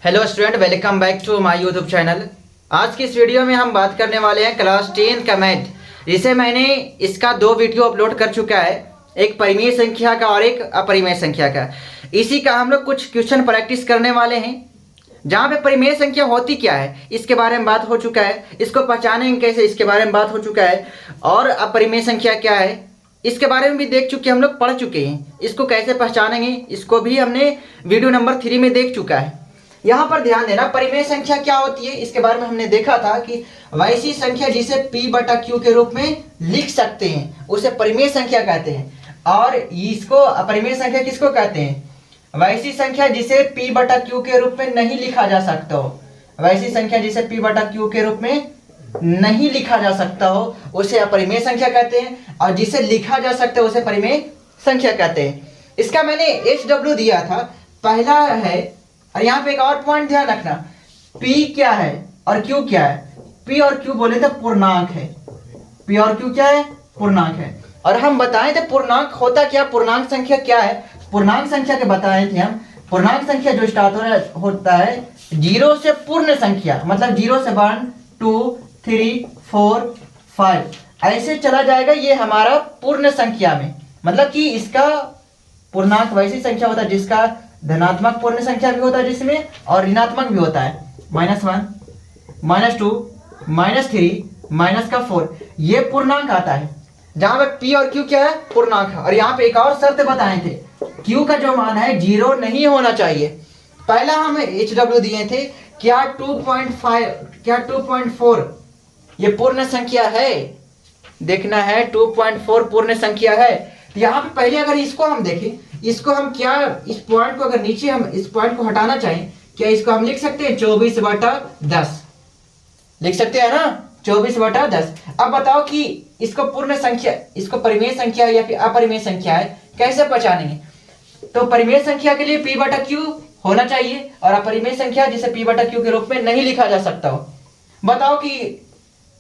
Hello student, welcome back to my YouTube channel. आज की इस वीडियो में हम बात करने वाले हैं क्लास 10 का मैथ, जिसे मैंने इसका दो वीडियो अपलोड कर चुका है, एक परिमेय संख्या का और एक अपरिमेय संख्या का। इसी का हम लोग कुछ क्वेश्चन प्रैक्टिस करने वाले हैं, जहाँ पे परिमेय संख्या होती क्या है इसके बारे में बात हो चुका है, इसको पहचानेंगे कैसे इसके बारे में बात हो चुका है, और अपरिमेय संख्या क्या है इसके बारे में भी देख चुके, हम लोग पढ़ चुके हैं। इसको कैसे पहचानेंगे इसको भी हमने वीडियो नंबर 3 में देख चुका है। यहाँ पर ध्यान देना, परिमेय संख्या क्या होती है इसके बारे में हमने देखा था कि वैसी संख्या जिसे P/Q के रूप में लिख सकते हैं उसे परिमेय संख्या कहते हैं। और इसको अपरिमेय संख्या किसको कहते हैं? वैसी संख्या जिसे P/Q के रूप में नहीं लिखा जा सकता हो, वैसी संख्या जिसे P/Q के रूप में नहीं लिखा जा सकता हो उसे अपरिमेय संख्या कहते हैं, और जिसे लिखा जा सकता है उसे परिमेय संख्या कहते हैं। इसका मैंने HW दिया था, पहला है। और यहाँ पे एक और पॉइंट ध्यान रखना, P क्या है और Q क्या है। P और Q बोले तो पूर्णांक है, P और Q क्या है? पूर्णांक है। और हम बताए थे पूर्णांक होता क्या, पूर्णांक संख्या क्या है। पूर्णांक संख्या के बताए थे हम, पूर्णांक संख्या जो स्टार्ट होता है 0 से पूर्ण संख्या, मतलब 0 से 1 2 3 4 5 ऐसे चला जाएगा, ये हमारा पूर्ण संख्या में, मतलब कि इसका पूर्णांक वैसी संख्या होता है जिसका धनात्मक पूर्ण संख्या भी होता है जिसमें, और ऋणात्मक भी होता है, -1 -2 -3 -4, ये पूर्णांक आता है। जहां पे P और Q क्या है? पूर्णांक है। और यहाँ पे एक और शर्त बताए थे, Q का जो मान है 0 नहीं होना चाहिए। पहला हमें HW दिए थे, क्या 2.5 क्या 2.4 ये पूर्ण संख्या है? देखना है 2.4 पूर्ण संख्या है। तो यहाँ पे पहले अगर इसको हम देखें, इसको हम क्या, इस पॉइंट को अगर नीचे हम इस पॉइंट को हटाना चाहें, क्या इसको हम लिख सकते हैं 24/10 लिख सकते हैं ना, 24/10। अब बताओ कि इसको पूर्ण संख्या, इसको परिमेय संख्या या फिर अपरिमेय संख्या है, कैसे पहचानेंगे? तो परिमेय संख्या के लिए P/Q होना चाहिए, और अपरिमेय संख्या जिसे P/Q के रूप में नहीं लिखा जा सकता हो। बताओ कि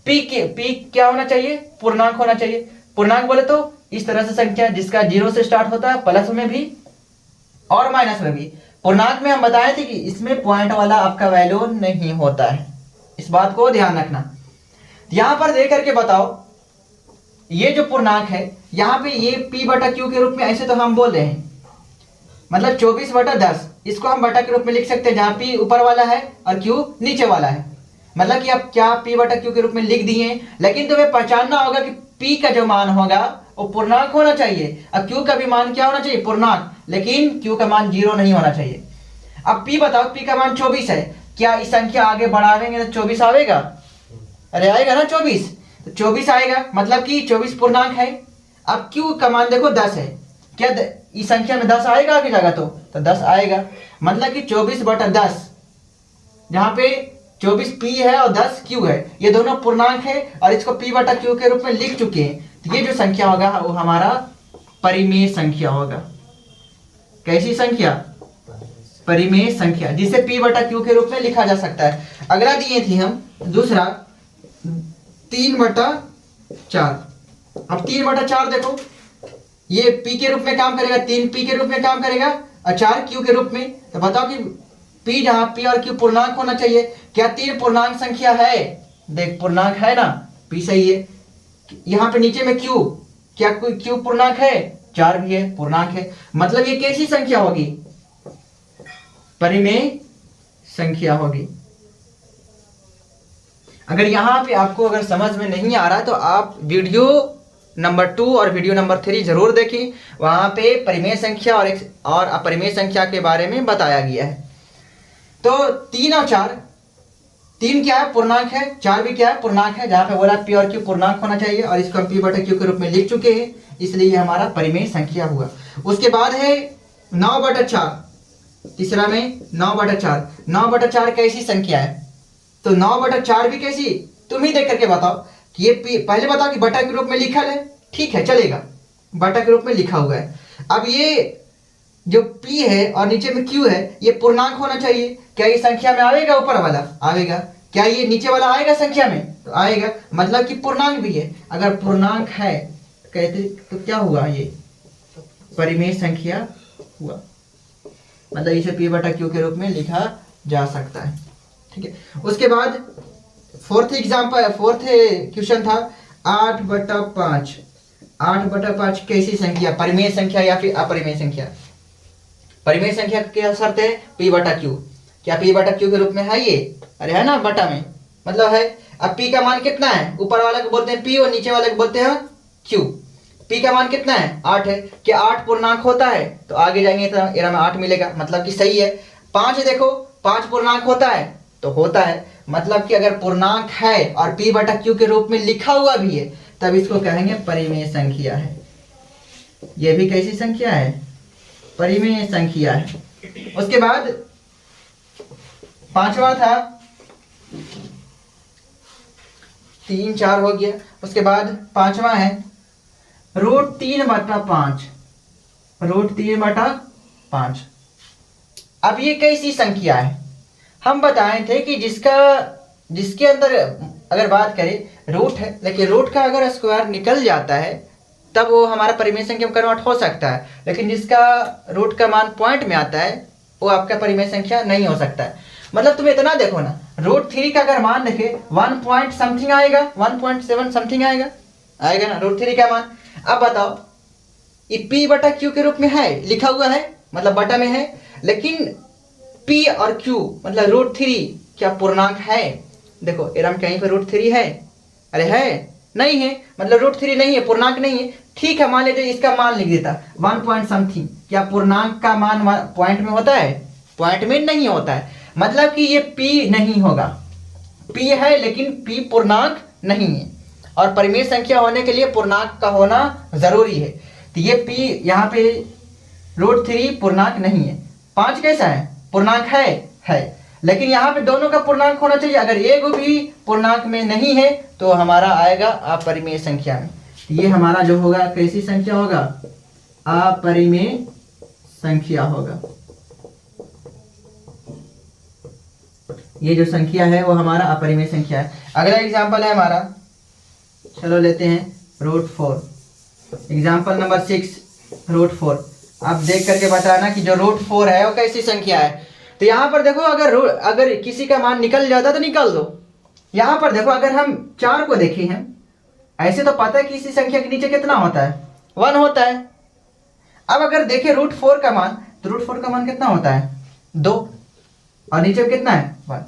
P क्या होना चाहिए? पूर्णांक होना चाहिए। पूर्णांक बोले तो इस तरह से संख्या जिसका 0 से स्टार्ट होता है, प्लस में भी और माइनस में भी। पूर्णांक में हम बताए थे कि इसमें पॉइंट वाला आपका वैल्यू नहीं होता है, इस बात को ध्यान रखना। यहां पर देख करके बताओ, ये जो पूर्णांक है यहाँ पे ये P/Q के रूप में ऐसे तो हम बोल रहे हैं, मतलब 24/10 इसको हम बटा के रूप में लिख सकते हैं, जहां P ऊपर वाला है और Q नीचे वाला है। मतलब कि आप क्या P/Q के रूप में लिख दिए, लेकिन तुम्हें पहचानना होगा कि P का जो मान होगा वो पूर्णांक होना चाहिए, और Q का भी मान क्या होना चाहिए? पूर्णांक, लेकिन Q का मान 0 नहीं होना चाहिए। अब P बताओ, P का मान 24 है, क्या इस संख्या आगे बढ़ावेंगे तो 24 आएगा? अरे आएगा ना 24, तो 24 आएगा, मतलब कि 24 पूर्णांक है। अब Q का मान देखो 10 है, क्या इस संख्या में 10 आएगा आगे जाएगा तो 10 आएगा, मतलब कि 24/10, जहां पे 24 P है और 10 Q है, ये दोनों पूर्णांक है, और इसको P/Q के रूप में लिख चुके हैं। तो ये जो संख्या होगा वो हमारा परिमेय संख्या होगा। कैसी संख्या? परिमेय संख्या, जिसे P/Q के रूप में लिखा जा सकता है। अगला दिए थे हम दूसरा 3/4। अब 3/4 देखो, ये P के रूप में काम करेगा, 3 P के रूप में काम करेगा और 4 Q के रूप में। तो बताओ कि P, जहां P और Q पूर्णांक होना चाहिए, क्या 3 पूर्णांक संख्या है? देख पूर्णांक है ना, P सही है। यहाँ पे नीचे में Q, क्या कोई Q पूर्णांक है? 4 भी है, पूर्णांक है, मतलब ये कैसी संख्या होगी? परिमेय संख्या होगी। अगर यहाँ पे आपको अगर समझ में नहीं आ रहा तो आप वीडियो नंबर 2 और वीडियो नंबर 3 जरूर देखें, वहां पे परिमेय संख्या और अपरिमेय संख्या के बारे में बताया गया है। तो 3 और 4, 3 क्या है? पूर्णांक है, 4 भी क्या है? पूर्णांक है, जहां पे बोला P और Q पूर्णांक होना चाहिए, और इसको हम P/Q के रूप में लिख चुके हैं, इसलिए ये हमारा परिमेय संख्या हुआ। उसके बाद है 9/4, तीसरा में 9/4। 9/4 कैसी संख्या है? तो 9/4 भी कैसी, तुम ही देख करके बताओ कि ये पहले बताओ कि बटा के रूप में लिखा है, ठीक है चलेगा, बटा के रूप में लिखा हुआ है। अब ये जो P है और नीचे में Q है, ये पूर्णांक होना चाहिए, क्या ये संख्या में आएगा? ऊपर वाला आएगा, क्या ये नीचे वाला आएगा संख्या में? तो आएगा, मतलब कि पूर्णांक भी है। अगर पूर्णांक है कहते तो क्या हुआ? ये परिमेय संख्या हुआ, मतलब इसे P/Q के रूप में लिखा जा सकता है। ठीक है, उसके बाद फोर्थ क्वेश्चन था 8/5। 8/5 कैसी संख्या, परिमेय संख्या या फिर अपरिमेय संख्या? परिमेय संख्या का क्या शर्त है? P/Q। क्या P/Q के रूप में है ये? अरे है ना, बटा में मतलब है। अब P का मान कितना है? ऊपर वाला को बोलते हैं P और नीचे वाले को बोलते हैं Q। P का मान कितना है? 8 है। क्या 8 पूर्णांक होता है? तो आगे जाएंगे तो एरा में 8 मिलेगा, मतलब कि सही है। 5 देखो, 5 पूर्णांक होता है? तो होता है, मतलब कि अगर पूर्णांक है और P/Q के रूप में लिखा हुआ भी है तब इसको कहेंगे परिमेय संख्या है। ये भी कैसी संख्या है? परिमेय संख्या है। उसके बाद पांचवा था 3 4 हो गया। उसके बाद पांचवा है √3/5। √3/5। अब ये कैसी संख्या है? हम बताए थे कि जिसके अंदर अगर बात करें रूट है, लेकिन रूट का अगर स्क्वायर निकल जाता है तब वो हमारा परिमेय संख्या में कन्वर्ट हो सकता है, लेकिन जिसका रूट का मान पॉइंट में आता है वो आपका परिमेय संख्या नहीं हो सकता है। मतलब तुम इतना देखो ना, √3 का अगर मान देखे 1 पॉइंट समथिंग आएगा, 1.7 समथिंग आएगा ना √3 का मान। अब बताओ, ये P/Q के रूप में है, लिखा हुआ है, मतलब बटा में है, लेकिन P और Q मतलब √3 क्या पूर्णांक है? देखो एरम कहीं पर √3 है? अरे है नहीं है, मतलब √3 नहीं है, पूर्णांक नहीं है। ठीक है, मान लीजिए इसका मान लिख देता 1 पॉइंट समथिंग। क्या पूर्णांक का मान पॉइंट में होता है? पॉइंट में नहीं होता है, मतलब कि ये P नहीं होगा। P है लेकिन P पूर्णांक नहीं है, और परिमेय संख्या होने के लिए पूर्णांक का होना जरूरी है। तो ये P यहाँ पे √3 पूर्णांक नहीं है। 5 कैसा है? पूर्णांक है, लेकिन यहाँ पे दोनों का पूर्णांक होना चाहिए। अगर एक भी पूर्णांक में नहीं है तो हमारा आएगा अपरिमेय संख्या में। तो ये हमारा जो होगा कैसी संख्या होगा? अपरिमेय संख्या होगा। ये जो संख्या है वो हमारा अपरिमेय संख्या है। अगला एग्जाम्पल है हमारा, चलो लेते हैं √4। Example number 6 √4। आप देख करके बताना कि जो √4 है वो कैसी संख्या है। तो यहाँ पर देखो, अगर किसी का मान निकल जाता तो निकाल दो। यहाँ पर देखो, अगर हम 4 को देखें हैं, ऐसे तो पता है कि इसी संख्या के नीचे कितना होता है? 1 होता है। अब अगर देखें √4 का मान, तो √4 का मान कितना होता है? 2, और नीचे कितना है? 1।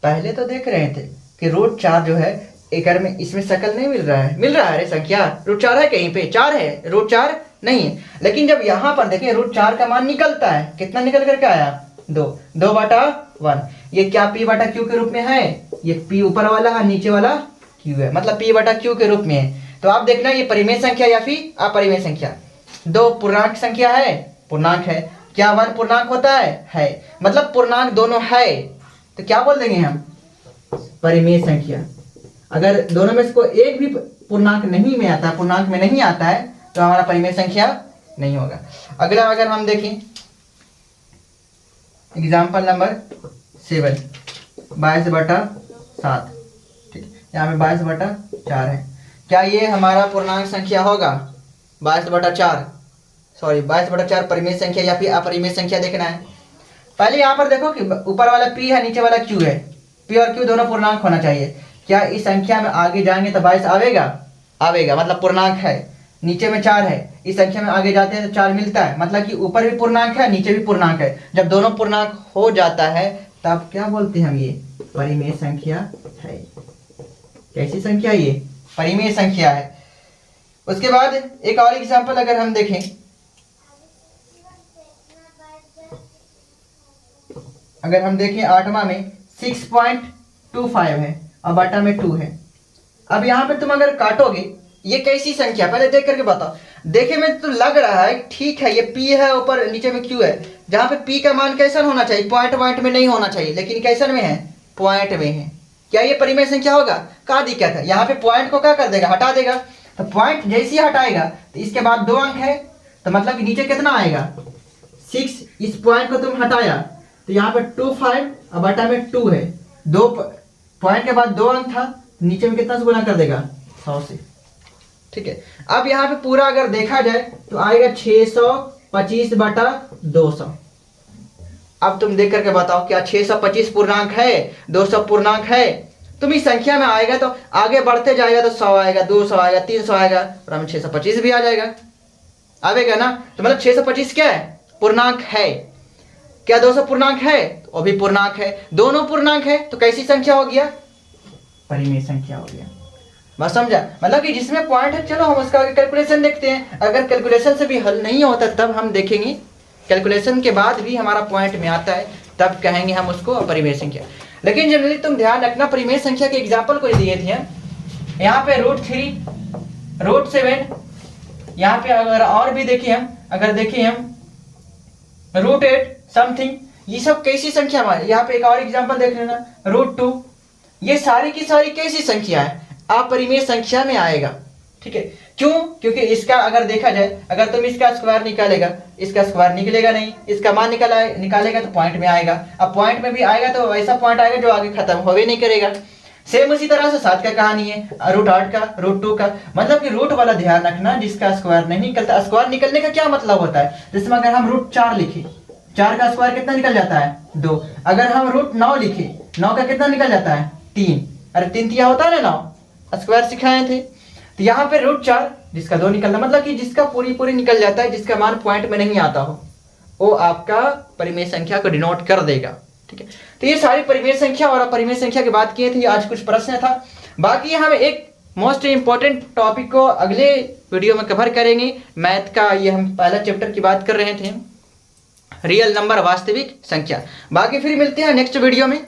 पहले तो देख रहे थे कि √4 जो है एकर में, इसमें शकल नहीं मिल रहा है। मिल रहा है अरे संख्या, √4 है कहीं पे? 4 है, √4 नहीं है। लेकिन जब यहाँ पर देखें √4 का मान निकलता है, कितना निकल करके आया? 2/1। ये क्या P/Q के रूप में है? ये P ऊपर वाला है, नीचे वाला Q है, मतलब P/Q के रूप में है। तो आप देखना ये परिमेय संख्या या फिर अपरिमेय संख्या। 2 पूर्णांक संख्या है, पूर्णांक है। क्या 1 पूर्णांक होता है, मतलब पूर्णांक दोनों है, तो क्या बोल देंगे हम? परिमेय संख्या। अगर दोनों में से कोई एक भी पूर्णांक नहीं में आता, पूर्णांक में नहीं आता है, तो हमारा परिमेय संख्या नहीं होगा। अगला अगर हम देखें एग्जाम्पल नंबर 7 22/7। ठीक है, यहाँ पे 22/4 है। क्या ये हमारा पूर्णांक संख्या होगा? 22/4, सॉरी 22/4 परिमेय संख्या या फिर अपरिमेय संख्या देखना है। पहले यहाँ पर देखो कि ऊपर वाला P है, नीचे वाला Q है। P और Q दोनों पूर्णांक होना चाहिए। क्या इस संख्या में आगे जाएंगे तो 22 आवेगा, मतलब पूर्णांक है। नीचे में 4 है, इस संख्या में आगे जाते हैं तो 4 मिलता है, मतलब कि ऊपर भी पूर्णांक है, नीचे भी पूर्णांक है। जब दोनों पूर्णांक हो जाता है तब क्या बोलते हैं हम? ये परिमेय संख्या है। कैसी संख्या? ये परिमेय संख्या है। उसके बाद एक और एग्जाम्पल अगर हम देखें, अगर हम देखें 8वां में 6.25 है और बटा में 2 है। अब यहाँ पे तुम अगर काटोगे, ये कैसी संख्या? पहले देख करके बताओ। देखे में तो लग रहा है ठीक है, ये P है, ऊपर नीचे में Q है। जहाँ पे P का मान कैसा होना चाहिए? पॉइंट में नहीं होना चाहिए, लेकिन कैसन में है? पॉइंट में है। क्या ये परिमेय संख्या होगा? क्या दिक्कत है? यहाँ पे पॉइंट को क्या कर देगा? हटा देगा। तो पॉइंट जैसे ही हटाएगा तो इसके बाद 2 अंक है, तो मतलब कि नीचे कितना आएगा? 6। इस पॉइंट को तुम हटाया तो यहाँ पे 25 और बटा में 2 है। 2 पॉइंट के बाद 2 अंक था, नीचे में कितना से गुना कर देगा? 100 से। ठीक है, अब यहाँ पे पूरा अगर देखा जाए तो आएगा 625/200। अब तुम देख करके बताओ क्या 625 पूर्णांक है, 200 पूर्णांक है? तुम इस संख्या में आएगा तो आगे बढ़ते जाएगा तो 100 आएगा, 200 आएगा, 300 आएगा और हमें 625 भी आ जाएगा, आवेगा ना। तो मतलब 625 क्या है? पूर्णांक है। क्या 200 पूर्णांक है? तो वो भी पूर्णांक है। दोनों पूर्णांक है तो कैसी संख्या हो गया? परिमेय संख्या हो गया। बस समझा? मतलब कि जिसमें पॉइंट है, चलो हम उसका कैलकुलेशन देखते हैं। अगर कैलकुलेशन से भी हल नहीं होता तब हम देखेंगे, कैलकुलेशन के बाद भी हमारा पॉइंट में आता है तब कहेंगे हम उसको अपरिमेय संख्या। लेकिन जनरली तुम ध्यान रखना, परिमेय संख्या के एग्जाम्पल को दिए थे यहाँ पे √3, √7, यहाँ पे अगर और भी देखिए हम, अगर देखिए हम √8 समथिंग, ये सब कैसी संख्या हमारी। यहाँ पे एक और एग्जाम्पल देख लेना, √2, ये सारी की सारी कैसी संख्या है? अपरिमेय संख्या में आएगा। ठीक है, क्यों? क्योंकि इसका अगर देखा जाए, अगर तुम इसका स्क्वायर निकालेगा, इसका स्क्वायर निकलेगा नहीं, इसका मान निकालेगा तो पॉइंट में आएगा। अब पॉइंट में भी आएगा तो ऐसा पॉइंट आएगा जो आगे खत्म हो भी नहीं करेगा। सेम उसी तरह से 7 का कहानी है, √8 का, √2 का, मतलब कि रूट वाला ध्यान रखना जिसका स्क्वायर नहीं निकलता। स्क्वायर निकलने का क्या मतलब होता है? जिसमें अगर हम √4 लिखे, 4 का स्क्वायर कितना निकल जाता है? 2। अगर हम √9 लिखे, 9 का कितना निकल जाता है? 3। अरे 3 तिया होता है ना 9, स्क्वायर सिखाए थे। तो यहाँ पे √4 जिसका 2 निकलना, मतलब कि जिसका पूरी निकल जाता है, जिसका मान पॉइंट में नहीं आता हो, वो आपका परिमेय संख्या को डिनोट कर देगा। ठीक है, तो ये सारी परिमेय संख्या और अपरिमेय संख्या की बात किए थे। आज कुछ प्रश्न था, बाकी हम एक मोस्ट इंपॉर्टेंट टॉपिक को अगले वीडियो में कवर करेंगे। मैथ का ये हम पहला चैप्टर की बात कर रहे थे, रियल नंबर, वास्तविक संख्या। बाकी फिर मिलते हैं नेक्स्ट वीडियो में।